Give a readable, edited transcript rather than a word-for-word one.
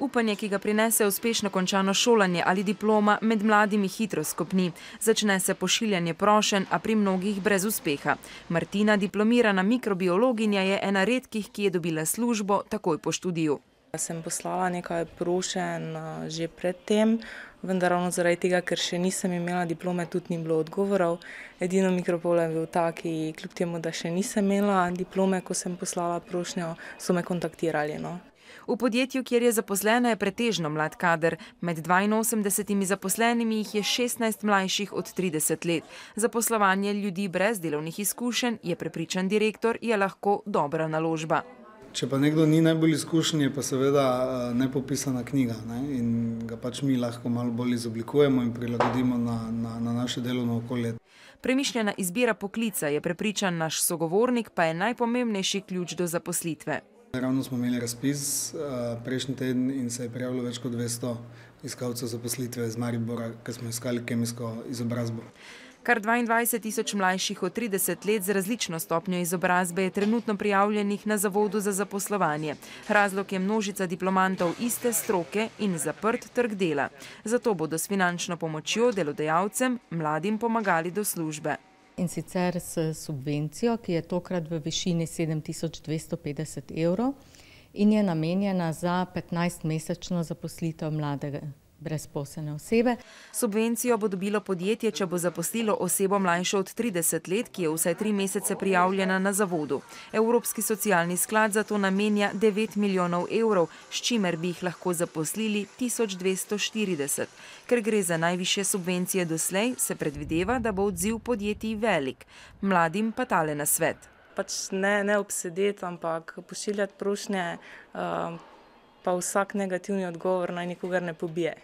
Upanje, ki ga prinese uspešno končano šolanje ali diploma, med mladimi hitro skopni. Začne se pošiljanje prošenj, a pri mnogih brez uspeha. Martina, diplomirana mikrobiologinja, je ena redkih, ki je dobila službo takoj po študiju. Sem poslala nekaj prošenj že predtem, vendar ravno zaradi tega, ker še nisem imela diplome, tudi ni bilo odgovorov. Edino Mikropol je bil tak, ki kljub temu, da še nisem imela diplome, ko sem poslala prošnjo, so me kontaktirali. V podjetju, kjer je zaposlena, je pretežno mlad kader. Med 82 zaposlenimi jih je 16 mlajših od 30 let. Zaposlovanje ljudi brez delovnih izkušenj, je prepričan direktor, je lahko dobra naložba. Če pa nekdo ni najbolj izkušen, je pa seveda nepopisana knjiga, in ga pač mi lahko malo bolj izoblikujemo in prilagodimo na naše delovno okolje. Premišljena izbira poklica, je prepričan naš sogovornik, pa je najpomembnejši ključ do zaposlitve. Ravno smo imeli razpis prejšnji teden in se je prijavilo več kot 200 iskalcev zaposlitve iz Maribora, ker smo iskali kemijsko izobrazbo. Kar 22 000 mlajših od 30 let z različno stopnjo izobrazbe je trenutno prijavljenih na Zavodu za zaposlovanje. Razlog je množica diplomantov iste stroke in zaprt trg dela. Zato bodo s finančno pomočjo delodajalcem mladim pomagali do službe. In sicer s subvencijo, ki je tokrat v višini 7250 € in je namenjena za 15-mesečno zaposlitev mlade brezposelne osebe. Subvencijo bo dobilo podjetje, če bo zaposlilo osebo mlajšo od 30 let, ki je vsaj 3 mesece prijavljena na zavodu. Evropski socialni sklad za to namenja 9 milijonov €, s čimer bi jih lahko zaposlili 1240. Ker gre za najvišje subvencije doslej, se predvideva, da bo odziv podjetij velik. Mladim pa tale nasvet. Pač ne obsedeti, ampak pošiljati prošnje, pa vsak negativni odgovor naj nikogar ne pobije.